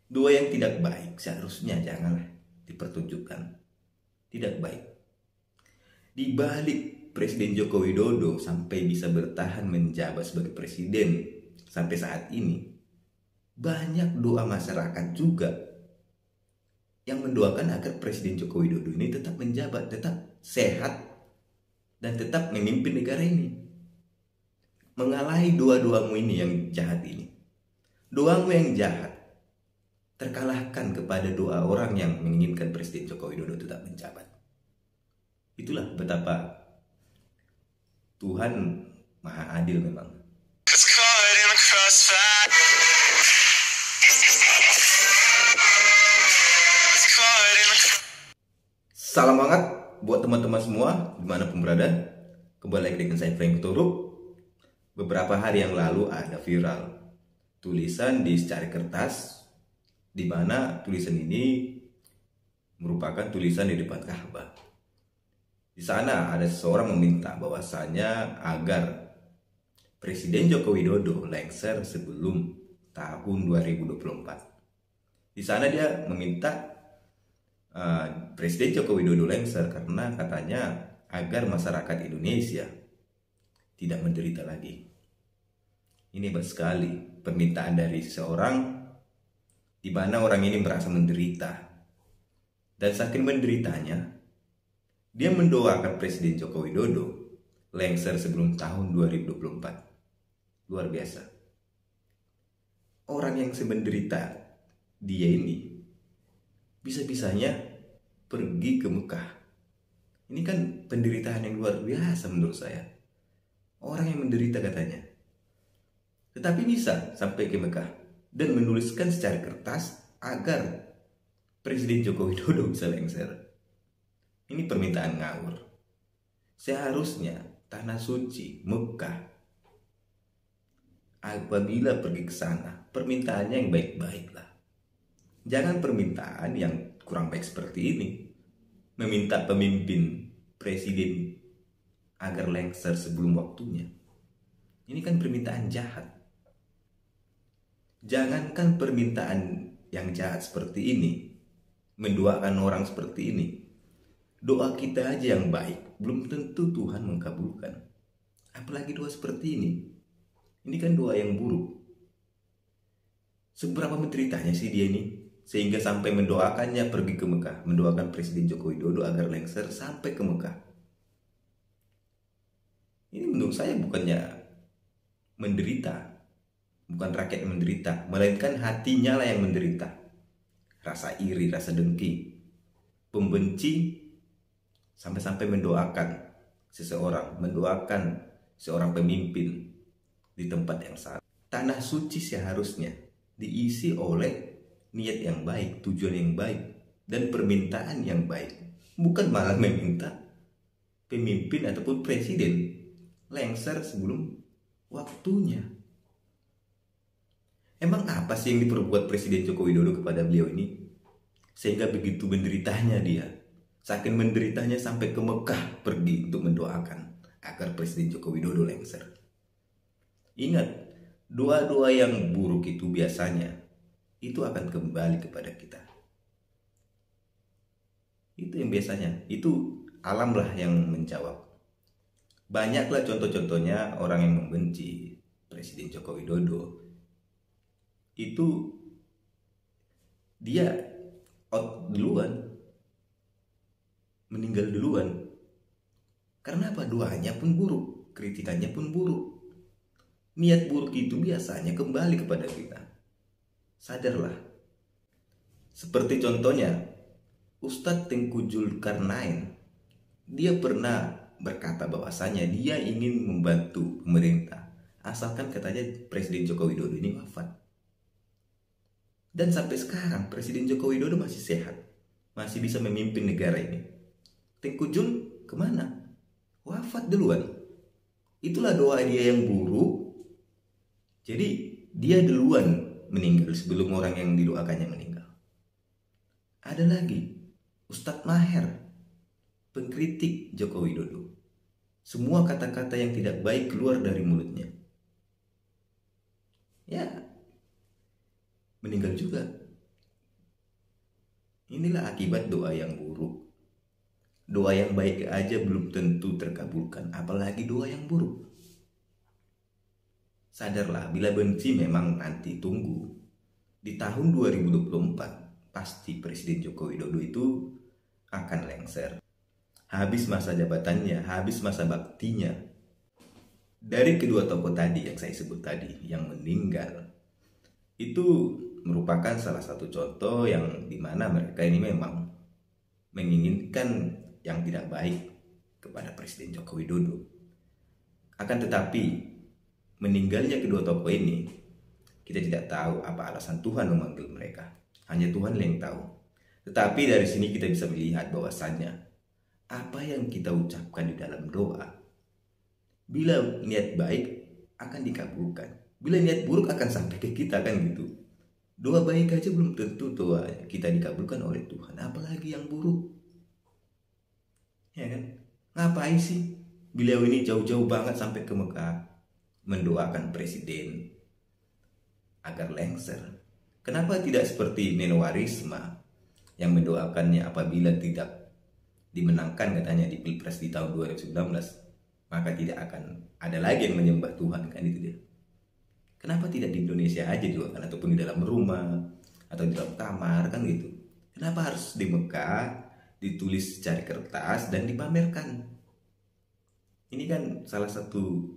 Dua yang tidak baik seharusnya janganlah dipertunjukkan. Tidak baik. Di balik Presiden Joko Widodo sampai bisa bertahan menjabat sebagai presiden sampai saat ini, banyak doa masyarakat juga yang mendoakan agar Presiden Joko Widodo ini tetap menjabat, tetap sehat, dan tetap memimpin negara ini. Mengalahi doa-doamu ini yang jahat ini. Doamu yang jahat terkalahkan kepada doa orang yang menginginkan Presiden Joko Widodo tetap menjabat. Itulah betapa Tuhan maha adil memang. Salam hangat buat teman-teman semua dimanapun berada. Kembali lagi dengan saya Frank Toruk. Beberapa hari yang lalu ada viral tulisan di secari kertas, di mana tulisan ini merupakan tulisan di depan Ka'bah. Di sana ada seseorang meminta bahwasanya agar Presiden Joko Widodo lengser sebelum tahun 2024. Di sana dia meminta Presiden Joko Widodo lengser karena katanya agar masyarakat Indonesia tidak menderita lagi. Ini hebat sekali permintaan dari seseorang di mana orang ini merasa menderita. Dan saking menderitanya, dia mendoakan Presiden Joko Widodo lengser sebelum tahun 2024. Luar biasa. Orang yang semenderita dia ini bisa-bisanya pergi ke Mekah. Ini kan penderitaan yang luar biasa menurut saya. Orang yang menderita katanya, tetapi bisa sampai ke Mekah dan menuliskan secara kertas agar Presiden Joko Widodo bisa lengser. Ini permintaan ngawur. Seharusnya tanah suci Mekah, apabila pergi ke sana, permintaannya yang baik-baik lah. Jangan permintaan yang kurang baik seperti ini. Meminta pemimpin presiden agar lengser sebelum waktunya. Ini kan permintaan jahat. Jangankan permintaan yang jahat seperti ini, mendoakan orang seperti ini, doa kita aja yang baik belum tentu Tuhan mengabulkan. Apalagi doa seperti ini. Ini kan doa yang buruk. Seberapa menderitanya sih dia ini sehingga sampai mendoakannya pergi ke Mekah, mendoakan Presiden Joko Widodo agar lengser sampai ke Mekah. Ini menurut saya bukannya menderita, bukan rakyat yang menderita, melainkan hatinya lah yang menderita. Rasa iri, rasa dengki, pembenci, sampai-sampai mendoakan seseorang, mendoakan seorang pemimpin di tempat yang salah. Tanah suci seharusnya diisi oleh niat yang baik, tujuan yang baik, dan permintaan yang baik. Bukan malah meminta pemimpin ataupun presiden lengser sebelum waktunya. Emang apa sih yang diperbuat Presiden Joko Widodo kepada beliau ini sehingga begitu menderitanya dia? Saking menderitanya sampai ke Mekah pergi untuk mendoakan agar Presiden Joko Widodo lengser. Ingat, doa-doa yang buruk itu biasanya itu akan kembali kepada kita. Itu yang biasanya, itu alamlah yang menjawab. Banyaklah contoh-contohnya orang yang membenci Presiden Joko Widodo. Itu dia out duluan, meninggal duluan. Karena apa? Doanya pun buruk, kritikannya pun buruk. Niat buruk itu biasanya kembali kepada kita. Sadarlah. Seperti contohnya Ustadz Tengku Zulkarnain. Dia pernah berkata bahwasanya dia ingin membantu pemerintah, asalkan katanya Presiden Joko Widodo ini wafat. Dan sampai sekarang Presiden Joko Widodo masih sehat, masih bisa memimpin negara ini. Tengku Jul kemana? Wafat duluan. Itulah doa dia yang buruk. Jadi dia duluan meninggal sebelum orang yang didoakannya meninggal. Ada lagi Ustadz Maher, pengkritik Joko Widodo. Semua kata-kata yang tidak baik keluar dari mulutnya. Ya, meninggal juga. Inilah akibat doa yang buruk. Doa yang baik aja belum tentu terkabulkan, apalagi doa yang buruk. Sadarlah, bila benci memang nanti tunggu. Di tahun 2024, pasti Presiden Joko Widodo itu akan lengser. Habis masa jabatannya, habis masa baktinya. Dari kedua tokoh tadi yang saya sebut tadi, yang meninggal, itu merupakan salah satu contoh yang dimana mereka ini memang menginginkan yang tidak baik kepada Presiden Joko Widodo. Akan tetapi, meninggalnya kedua tokoh ini, kita tidak tahu apa alasan Tuhan memanggil mereka. Hanya Tuhan yang tahu. Tetapi dari sini kita bisa melihat bahwasannya apa yang kita ucapkan di dalam doa, bila niat baik akan dikabulkan, bila niat buruk akan sampai ke kita, kan gitu. Doa baik aja belum tentu doa kita dikabulkan oleh Tuhan, apalagi yang buruk. Ya kan? Ngapain sih beliau ini jauh-jauh banget sampai ke Mekah mendoakan presiden agar lengser? Kenapa tidak seperti Nenowarisma yang mendoakannya apabila tidak dimenangkan katanya di Pilpres di tahun 2019, maka tidak akan ada lagi yang menyembah Tuhan, kan itu dia. Kenapa tidak di Indonesia aja juga kan, ataupun di dalam rumah atau di dalam kamar, kan gitu. Kenapa harus di Mekah ditulis secara kertas dan dipamerkan? Ini kan salah satu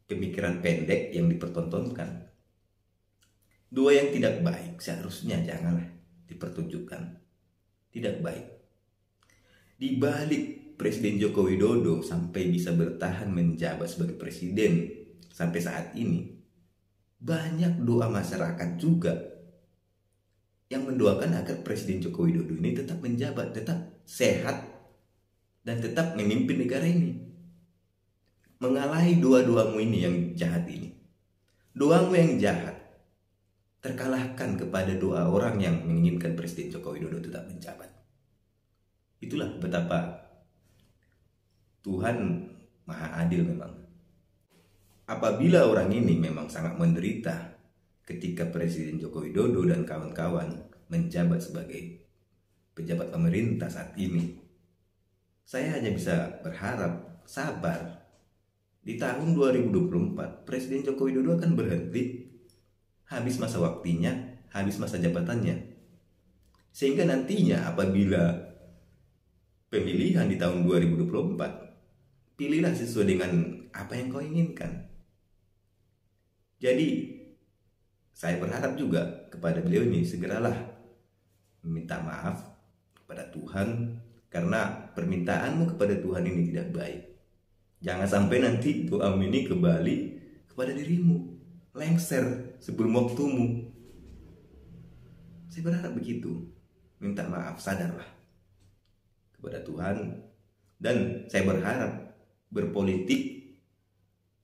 pemikiran pendek yang dipertontonkan. Doa yang tidak baik seharusnya janganlah dipertunjukkan. Tidak baik. Di balik Presiden Joko Widodo sampai bisa bertahan menjabat sebagai presiden sampai saat ini, banyak doa masyarakat juga yang mendoakan agar Presiden Joko Widodo ini tetap menjabat, tetap sehat, dan tetap memimpin negara ini. Mengalahi doa-doamu ini yang jahat ini. Doamu yang jahat terkalahkan kepada doa orang yang menginginkan Presiden Joko Widodo tetap menjabat. Itulah betapa Tuhan Maha Adil memang. Apabila orang ini memang sangat menderita ketika Presiden Joko Widodo dan kawan-kawan menjabat sebagai pejabat pemerintah saat ini, saya hanya bisa berharap sabar. Di tahun 2024 Presiden Joko Widodo akan berhenti, habis masa waktunya, habis masa jabatannya. Sehingga nantinya apabila pemilihan di tahun 2024, pilihlah sesuai dengan apa yang kau inginkan. Jadi saya berharap juga kepada beliau ini segeralah meminta maaf kepada Tuhan, karena permintaanmu kepada Tuhan ini tidak baik. Jangan sampai nanti doamu ini kembali kepada dirimu, lengser sebelum waktumu. Saya berharap begitu. Minta maaf, sadarlah kepada Tuhan. Dan saya berharap berpolitik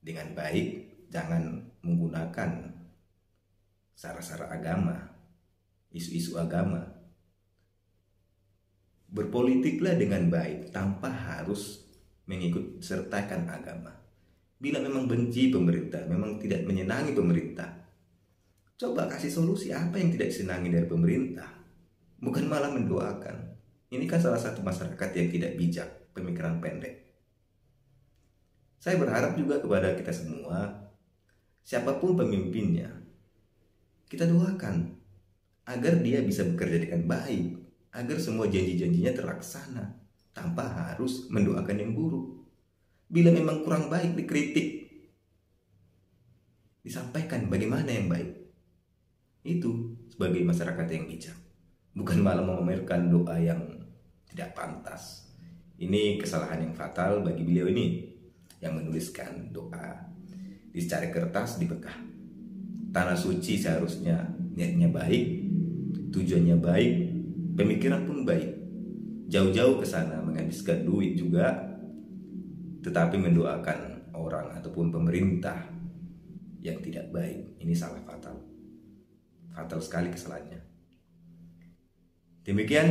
dengan baik, jangan menggunakan sara-sara agama, isu-isu agama. Berpolitiklah dengan baik tanpa harus mengikut sertakan agama. Bila memang benci pemerintah, memang tidak menyenangi pemerintah, coba kasih solusi apa yang tidak disenangi dari pemerintah, bukan malah mendoakan. Ini kan salah satu masyarakat yang tidak bijak, pemikiran pendek. Saya berharap juga kepada kita semua, siapapun pemimpinnya, kita doakan agar dia bisa bekerja dengan baik, agar semua janji-janjinya terlaksana tanpa harus mendoakan yang buruk. Bila memang kurang baik, dikritik, disampaikan bagaimana yang baik. Itu sebagai masyarakat yang bijak, bukan malah memamerkan doa yang tidak pantas. Ini kesalahan yang fatal bagi beliau ini yang menuliskan doa di secari kertas di Mekah. Tanah suci seharusnya niatnya baik, tujuannya baik, pemikiran pun baik. Jauh-jauh ke sana menghabiskan duit juga, tetapi mendoakan orang ataupun pemerintah yang tidak baik. Ini salah fatal. Fatal sekali kesalahannya. Demikian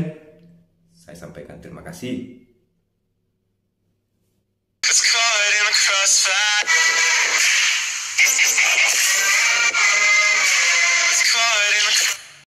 saya sampaikan, terima kasih.